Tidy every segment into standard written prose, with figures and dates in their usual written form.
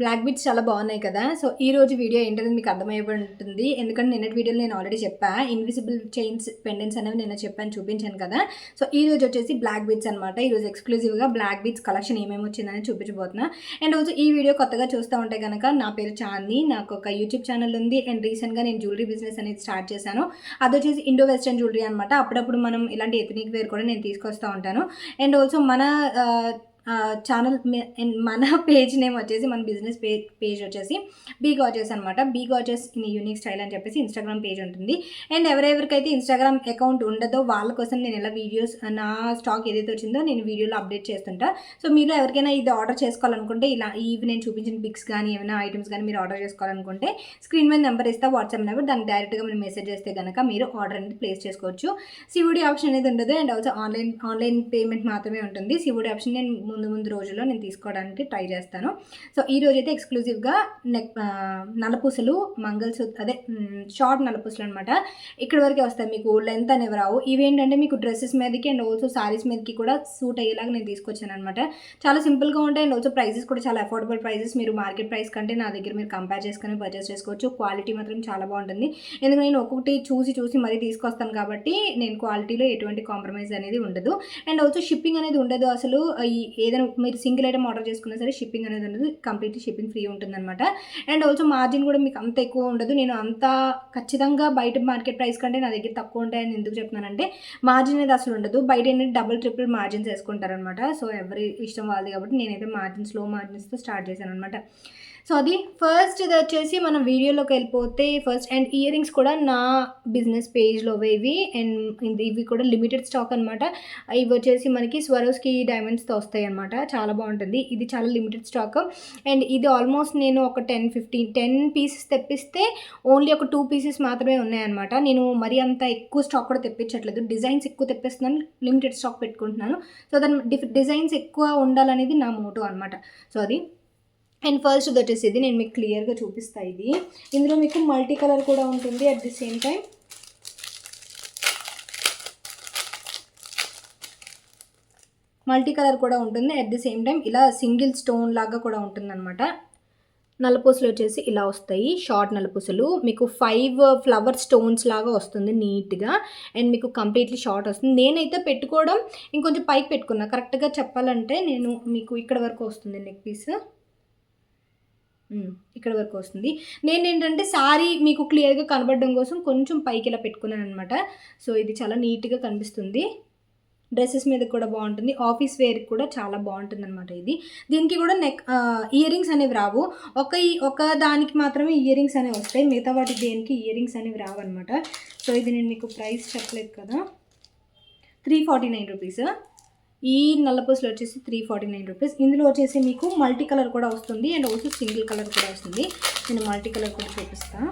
Black beads చాలా బాగున్నాయి కదా! సో, ఈరోజు వీడియో ఏంటనేది మీకు అర్థమైపోయి ఉంటుంది. ఎందుకంటే నిన్నటి వీడియోలో నేను ఆల్రెడీ చెప్పా. ఇన్విజిబుల్ చైన్స్, పెండెంట్స్ అనేవి నిన్న చెప్పాను, చూపించాను కదా! సో, ఈరోజు వచ్చేసి బ్లాక్ బీట్స్ అనమాట. ఈరోజు ఎక్స్‌క్లూజివ్‌గా బ్లాక్ బీట్స్ కలెక్షన్ ఏమేమి వచ్చిందని చూపించబోతున్నా. అండ్ ఆల్సో ఈ వీడియో కొత్తగా చూస్తా ఉంటే గనక నా పేరు చాందిని. నాకొక యూట్యూబ్ ఛానెల్ ఉంది. అండ్ రీసెంట్‌గా నేను జ్యువెలరీ బిజినెస్ అనేది స్టార్ట్ చేశాను. అదొచ్చేసి ఇండో వెస్టర్న్ జ్యువెలరీ అనమాట. అప్పుడప్పుడు మనం ఇలాంటి ఎథనిక్ వేర్ కూడా నేను తీసుకొస్తా ఉంటాను. అండ్ ఆల్సో మన ఛానల్ మన పేజ్ నేమ్ వచ్చేసి మన బిజినెస్ పేజ్ వచ్చేసి బీ గార్జియస్ అనమాట. Be gorgeous in unique style అని చెప్పేసి ఇన్స్టాగ్రామ్ పేజ్ ఉంటుంది. అండ్ ఎవరెవరికైతే ఇన్స్టాగ్రామ్ అకౌంట్ ఉండదో వాళ్ళ కోసం నేను ఇలా వీడియోస్, నా స్టాక్ ఏదైతే వచ్చిందో నేను వీడియోలో అప్డేట్ చేస్తుంటా. సో మీరు ఎవరికైనా ఇది ఆర్డర్ చేసుకోవాలనుకుంటే, ఇలా ఇవి నేను చూపించిన పిక్స్ కానీ ఏమైనా ఐటమ్స్ కానీ మీరు ఆర్డర్ చేసుకోవాలనుకుంటే స్క్రీన్ మీద నెంబర్ ఇస్తా, వాట్సాప్ నెంబర్, దానికి డైరెక్ట్గా మీరు మెసేజ్ చేస్తే కనుక మీరు ఆర్డర్ అనేది ప్లేస్ చేసుకోవచ్చు. సిఓడి ఆప్షన్ అనేది ఉండదు. అండ్ ఆల్సో ఆన్లైన్ పేమెంట్ మాత్రమే ఉంటుంది. సిఓడి ఆప్షన్ నేను ముందు రోజుల్లో నేను తీసుకోవడానికి ట్రై చేస్తాను. సో ఈ రోజైతే ఎక్స్క్లూజివ్గా నల్లపూసలు, మంగళసూత్ర, షార్ట్ నల్లపూసలు అనమాట. ఇక్కడ వరకే వస్తాయి, మీకు లెంత్ అనేవి రావు. ఇవేంటంటే మీకు డ్రెస్సెస్ మీదకి అండ్ ఆల్సో సారీస్ మీదకి కూడా సూట్ అయ్యేలాగా నేను తీసుకొచ్చాను అనమాట. చాలా సింపుల్గా ఉంటాయి. అండ్ ఆల్సో ప్రైసెస్ కూడా చాలా అఫోర్డబుల్ ప్రైసెస్. మీరు మార్కెట్ ప్రైస్ కంటే నా దగ్గర మీరు కంపేర్ చేసుకొని పర్చేస్ చేసుకోవచ్చు. క్వాలిటీ మాత్రం చాలా బాగుంటుంది. ఎందుకంటే నేను ఒక్కొక్కటి చూసి మరీ తీసుకొస్తాను కాబట్టి నేను క్వాలిటీలో ఎటువంటి కాంప్రమైజ్ అనేది ఉండదు. అండ్ ఆల్సో షిప్పింగ్ అనేది ఉండదు అసలు. ఏదైనా మీరు సింగిల్ ఐటమ్ ఆర్డర్ చేసుకున్నా సరే షిప్పింగ్ అనేది ఉండదు. కంప్లీట్లీ షిప్పింగ్ ఫ్రీ ఉంటుందన్నమాట. అండ్ ఆల్సో మార్జిన్ కూడా మీకు అంత ఎక్కువ ఉండదు. నేను అంత ఖచ్చితంగా బయట మార్కెట్ ప్రైస్ కంటే నా దగ్గర తక్కువ ఉంటాయని ఎందుకు చెప్తున్నానంటే, మార్జిన్ అనేది అసలు ఉండదు. బయట ఏంటంటే డబుల్ ట్రిపుల్ మార్జిన్స్ వేసుకుంటారనమాట. సో ఎవరి ఇష్టం వాళ్ళది కాబట్టి నేనైతే స్లో మార్జిన్స్తో స్టార్ట్ చేశాను అనమాట. సో అది ఫస్ట్. ఇది వచ్చేసి మనం వీడియోలోకి వెళ్ళిపోతే ఫస్ట్, అండ్ ఇయర్ రింగ్స్ కూడా నా బిజినెస్ పేజ్లో ఇవి. అండ్ ఇవి కూడా లిమిటెడ్ స్టాక్ అనమాట. ఇవి వచ్చేసి మనకి స్వరోస్కి డైమండ్స్తో వస్తాయి అనమాట. చాలా బాగుంటుంది. ఇది చాలా లిమిటెడ్ స్టాక్. అండ్ ఇది ఆల్మోస్ట్ నేను ఒక 10 పీసెస్ తెప్పిస్తే ఓన్లీ ఒక 2 పీసెస్ మాత్రమే ఉన్నాయన్నమాట. నేను మరీ అంత ఎక్కువ స్టాక్ కూడా తెప్పించట్లేదు. డిజైన్స్ ఎక్కువ తెప్పిస్తున్నాను, లిమిటెడ్ స్టాక్ పెట్టుకుంటున్నాను. సో దాని డిజైన్స్ ఎక్కువ ఉండాలనేది నా మోటో అనమాట. సో అది. అండ్ ఫస్ట్ ఇది వచ్చేసి ఇది నేను మీకు క్లియర్గా చూపిస్తాను. ఇది ఇందులో మీకు మల్టీ కలర్ కూడా ఉంటుంది. At the same time multi colour కూడా ఉంటుంది. అట్ ది సేమ్ టైం ఇలా సింగిల్ స్టోన్ లాగా కూడా ఉంటుంది అనమాట. నల్లపూసలు వచ్చేసి ఇలా వస్తాయి. షార్ట్ నల్లపూసలు మీకు 5 ఫ్లవర్ స్టోన్స్ లాగా వస్తుంది నీట్గా. అండ్ మీకు కంప్లీట్లీ షార్ట్ వస్తుంది. నేనైతే పెట్టుకోవడం ఇంకొంచెం పైకి పెట్టుకున్నా. కరెక్ట్గా చెప్పాలంటే నేను మీకు ఇక్కడ వరకు వస్తుంది నెక్ పీస్. ఇక్కడ వరకు వస్తుంది. నేను ఏంటంటే శారీ మీకు క్లియర్గా కనబడడం కోసం కొంచెం పైకి ఇలా పెట్టుకున్నాను అనమాట. సో ఇది చాలా నీట్గా కనిపిస్తుంది. డ్రెస్సెస్ మీద కూడా బాగుంటుంది. ఆఫీస్ వేర్కి కూడా చాలా బాగుంటుంది అనమాట. ఇది దీనికి కూడా ఇయర్ రింగ్స్ అనేవి రావు. ఒక దానికి మాత్రమే ఇయర్ రింగ్స్ అనేవి వస్తాయి. మిగతా వాటి దేనికి ఇయర్ రింగ్స్ అనేవి రావు అనమాట. సో ఇది నేను మీకు ప్రైస్ చెప్పలేదు కదా, 349 రూపీస్. ఈ నల్లపూసలు వచ్చేసి 349 రూపీస్. ఇందులో వచ్చేసి మీకు మల్టీ కలర్ కూడా వస్తుంది. అండ్ ఆల్సో సింగిల్ కలర్ కూడా వస్తుంది. నేను మల్టీ కలర్ కూడా చూపిస్తాను.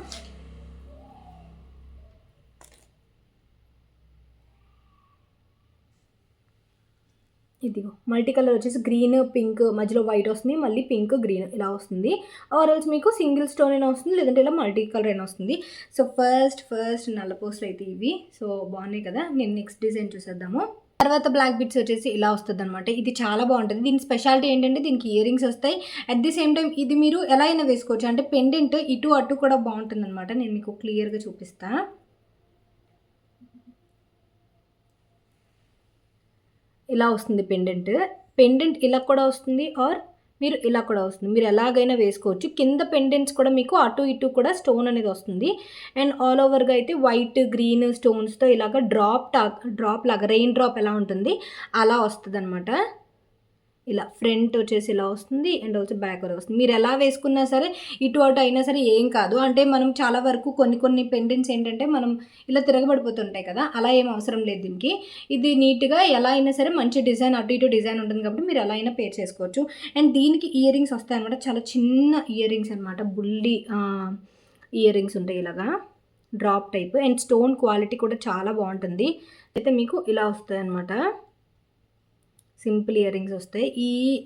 ఇదిగో మల్టీ కలర్ వచ్చేసి గ్రీన్, పింక్, మధ్యలో వైట్ వస్తుంది. మళ్ళీ పింక్, గ్రీన్ ఇలా వస్తుంది. ఆర్ఎల్స్ మీకు సింగిల్ స్టోన్ అయినా వస్తుంది, లేదంటే ఇలా మల్టీ కలర్ అయినా వస్తుంది. సో ఫస్ట్ నల్లపూసలు అయితే ఇవి. సో బాగున్నాయి కదా. నేను నెక్స్ట్ డిజైన్ చూసేద్దాము. తర్వాత బ్లాక్ బిట్స్ వచ్చేసి ఇలా వస్తుంది అనమాట. ఇది చాలా బాగుంటుంది. దీని స్పెషాలిటీ ఏంటంటే దీనికి ఇయర్ రింగ్స్ వస్తాయి. అట్ ది సేమ్ టైం ఇది మీరు ఎలా అయినా వేసుకోవచ్చు. అంటే పెండెంట్ ఇటు అటు కూడా బాగుంటుంది అనమాట. నేను మీకు క్లియర్గా చూపిస్తాను. ఇలా వస్తుంది పెండెంట్ ఇలా కూడా వస్తుంది, ఆర్ మీరు ఇలా కూడా వస్తుంది. మీరు ఎలాగైనా వేసుకోవచ్చు. కింద పెండెంట్స్ కూడా మీకు అటు ఇటు కూడా స్టోన్ అనేది వస్తుంది. అండ్ ఆల్ ఓవర్గా అయితే వైట్, గ్రీన్ స్టోన్స్తో ఇలాగ డ్రాప్ లాగా రెయిన్ డ్రాప్ ఎలా ఉంటుంది అలా వస్తుంది అనమాట. ఇలా ఫ్రంట్ వచ్చేసి ఇలా వస్తుంది. అండ్ ఆల్సో బ్యాక్ కూడా వస్తుంది. మీరు ఎలా వేసుకున్నా సరే ఇటు అటు అయినా సరే ఏం కాదు. అంటే మనం చాలా వరకు కొన్ని పెండెంట్స్ ఏంటంటే మనం ఇలా తిరగబడిపోతుంటాయి కదా, అలా ఏం అవసరం లేదు దీనికి. ఇది నీట్గా ఎలా అయినా సరే మంచి డిజైన్, అటు ఇటు డిజైన్ ఉంటుంది కాబట్టి మీరు ఎలా అయినా పేర్ చేసుకోవచ్చు. అండ్ దీనికి ఇయర్ రింగ్స్ వస్తాయి అనమాట. చాలా చిన్న ఇయర్ రింగ్స్ అనమాట. బుల్లి ఇయర్ రింగ్స్ ఉంటాయి ఇలాగా drop type. And stone quality కూడా చాలా బాగుంటుంది. అయితే మీకు ఇలా వస్తాయి అనమాట. సింపుల్ ఇయర్ రింగ్స్ వస్తాయి.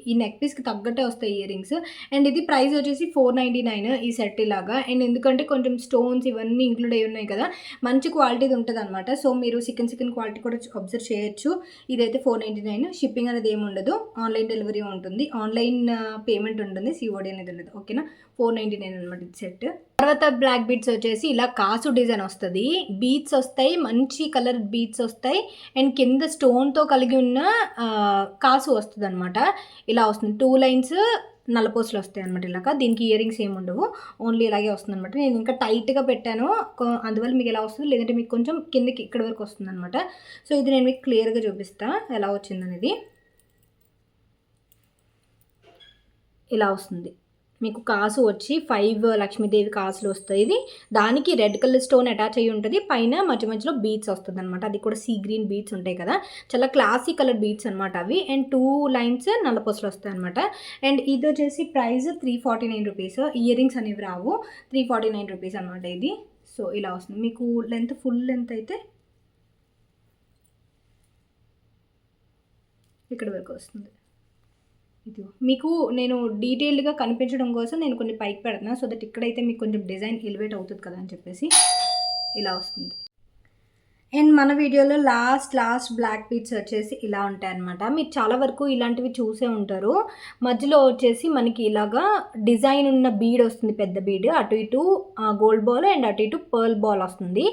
ఈ నెక్ పీస్కి తగ్గట్టే వస్తాయి ఇయర్ రింగ్స్. అండ్ ఇది ప్రైస్ వచ్చేసి 499 ఈ సెట్ ఇలాగా. అండ్ ఎందుకంటే కొంచెం స్టోన్స్ ఇవన్నీ ఇంక్లూడ్ అయి ఉన్నాయి కదా, మంచి క్వాలిటీది ఉంటుంది అనమాట. సో మీరు సెకండ్ క్వాలిటీ కూడా అబ్జర్వ్ చేయొచ్చు. ఇదైతే 499. షిప్పింగ్ అనేది ఏమి ఉండదు, ఆన్లైన్ డెలివరీ ఉంటుంది, ఆన్లైన్ పేమెంట్ ఉంటుంది, సిఓడి అనేది ఉండదు. ఓకేనా, 499 అనమాట ఇది సెట్. తర్వాత బ్లాక్ బీడ్స్ వచ్చేసి ఇలా కాసు డిజైన్ వస్తుంది, బీడ్స్ వస్తాయి, మంచి కలర్ బీడ్స్ వస్తాయి. అండ్ కింద స్టోన్తో కలిగి ఉన్న కాసు వస్తుంది అనమాట. ఇలా వస్తుంది, 2 లైన్స్ నల్లపూసలు వస్తాయి అనమాట. ఇలాగా దీనికి ఇయర్ రింగ్స్ ఏమి ఉండవు, ఓన్లీ ఇలాగే వస్తుంది అనమాట. నేను ఇంకా టైట్గా పెట్టాను, అందువల్ల మీకు ఎలా వస్తుంది, లేదంటే మీకు కొంచెం కిందకి ఇక్కడ వరకు వస్తుంది అనమాట. సో ఇది నేను మీకు క్లియర్గా చూపిస్తాను ఎలా వచ్చిందనేది. ఇలా వస్తుంది మీకు కాసు వచ్చి 5 లక్ష్మీదేవి కాసులు వస్తాయి. ఇది దానికి రెడ్ కలర్ స్టోన్ అటాచ్ అయ్యి ఉంటుంది, పైన మధ్య మధ్యలో బీడ్స్ వస్తుంది అనమాట. అది కూడా సీ గ్రీన్ బీడ్స్ ఉంటాయి కదా, చాలా క్లాసీ కలర్ బీడ్స్ అనమాట అవి. అండ్ 2 లైన్స్ నల్లపూసలు వస్తాయి అనమాట. అండ్ ఇది వచ్చేసి ప్రైస్ 349 రూపీస్. ఇయర్ రింగ్స్ అనేవి రావు, 349 రూపీస్ అనమాట ఇది. సో ఇలా వస్తుంది మీకు. లెంత్ ఫుల్ లెంత్ అయితే ఇక్కడ వరకు వస్తుంది. ఇది మీకు నేను డీటెయిల్డ్గా కనిపించడం కోసం నేను కొన్ని పైకి పెడుతున్నాను, సో దట్ ఇక్కడైతే మీకు కొంచెం డిజైన్ ఎలివేట్ అవుతుంది కదా అని చెప్పేసి ఇలా వస్తుంది. అండ్ మన వీడియోలో లాస్ట్ బ్లాక్ బీడ్స్ వచ్చేసి ఇలా ఉంటాయి అనమాట. మీరు చాలా వరకు ఇలాంటివి చూసే ఉంటారు. మధ్యలో వచ్చేసి మనకి ఇలాగా డిజైన్ ఉన్న బీడ్ వస్తుంది, పెద్ద బీడ్, అటు ఇటు గోల్డ్ బాల్ అండ్ అటు ఇటు పర్ల్ బాల్ వస్తుంది.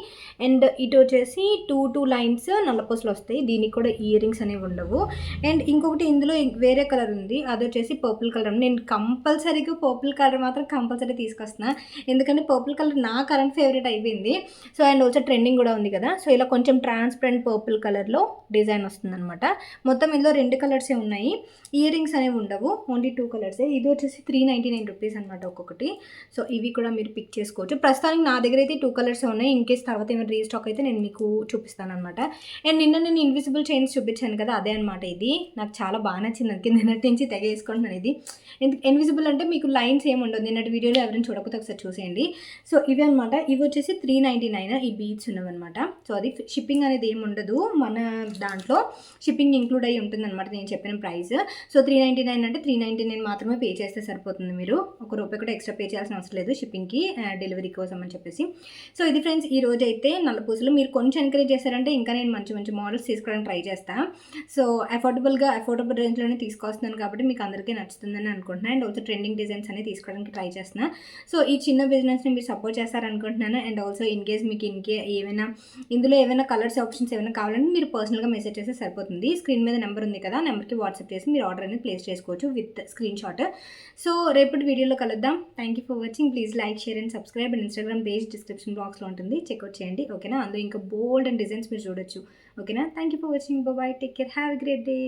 అండ్ ఇటు వచ్చేసి 2 లైన్స్ నల్లపూసలు వస్తాయి. దీనికి కూడా ఇయర్ రింగ్స్ అనేవి ఉండవు. అండ్ ఇంకొకటి ఇందులో వేరే కలర్ ఉంది, అది వచ్చేసి పర్పుల్ కలర్. నేను కంపల్సరీగా పర్పుల్ కలర్ మాత్రం కంపల్సరీ తీసుకొస్తున్నా, ఎందుకంటే పర్పుల్ కలర్ నా కరెంట్ ఫేవరెట్ అయిపోయింది. సో అండ్ ఆల్సో ట్రెండింగ్ కూడా ఉంది కదా. సో ఇలా కొంచెం ట్రాన్స్పరెంట్ పర్పుల్ కలర్లో డిజైన్ వస్తుందన్నమాట. మొత్తం ఇందులో 2 కలర్సే ఉన్నాయి, ఇయర్ రింగ్స్ అనేవి ఉండవు, ఓన్లీ 2 కలర్సే. ఇది వచ్చేసి 399 రూపీస్ అనమాట ఒక్కొక్కటి. సో ఇవి కూడా మీరు పిక్ చేసుకోవచ్చు. ప్రస్తుతానికి నా దగ్గర అయితే 2 కలర్సే ఉన్నాయి, ఇన్ కేస్ తర్వాత ఏమైనా రీస్టాక్ అయితే నేను మీకు చూపిస్తాను అనమాట. అండ్ నిన్న నేను ఇన్విజిబుల్ చైన్స్ చూపించాను కదా, అదే అనమాట ఇది. నాకు చాలా బాగా నచ్చింది, అందుకే నిన్నటి నుంచి తెగ వేసుకుంటున్నాను. ఇది ఇన్విజిబుల్ అంటే మీకు లైన్స్ ఏమి ఉండదు, నిన్నటి వీడియోలో ఎవరైనా చూడకపోతే ఒకసారి చూసేయండి. సో ఇవి అనమాట. ఇవి వచ్చేసి 399 ఈ బీడ్స్ ఉన్నవన్నమాట. సో అది షిప్పింగ్ అనేది ఏమి ఉండదు, మన దాంట్లో షిప్పింగ్ ఇంక్లూడ్ అయ్యి ఉంటుంది అనమాట నేను చెప్పిన ప్రైస్. సో 399 అంటే 399 మాత్రమే పే చేస్తే సరిపోతుంది, మీరు ₹1 కూడా ఎక్స్ట్రా పే చేయాల్సిన అవసరం లేదు షిప్పింగ్కి, డెలివరీ కోసం అని చెప్పేసి. సో ఇది ఫ్రెండ్స్ ఈ రోజు అయితే నల్లపూసలు. మీరు కొంచెం ఎంకరేజ్ చేశారంటే ఇంకా నేను మంచి మోడల్స్ తీసుకోవడానికి ట్రై చేస్తాను. సో అఫోర్డబుల్ రేంజ్లోనే తీసుకొస్తున్నాను కాబట్టి మీకు అందరికీ నచ్చుతుందని అనుకుంటున్నాను. అండ్ ఆల్సో ట్రెండింగ్ డిజైన్స్ అనేది తీసుకోవడానికి ట్రై చేస్తున్నాను. సో ఈ చిన్న బిజినెస్ని మీరు సపోర్ట్ చేస్తారనుకుంటున్నాను. అండ్ ఆల్సో ఇన్ కేస్ మీకు ఏమైనా ఇందులో ఏమైనా కలర్స్ ఆప్షన్స్ ఏమైనా కావాలంటే మీరు పర్సనల్గా మెసేజ్ చేస్తే సరిపోతుంది. స్క్రీన్ మీద నెంబర్ ఉంది కదా, నెంబర్కి వాట్సాప్ చేసి మీరు ఆర్డర్ అనేది ప్లేస్ చేసుకోవచ్చు విత్ స్క్రీన్ షాట్. సో రేపటి వీడియోలో కలుద్దాం. Thank you for watching. Please like, share and subscribe. And Instagram page description బాక్స్లో ఉంటుంది, చెక్అవుట్ చేయండి. ఓకేనా, అందులో ఇంకా బోల్డ్ అండ్ డిజైన్స్ మీరు చూడొచ్చు. ఓకేనా, thank you for watching. Bye, take care, have a great day.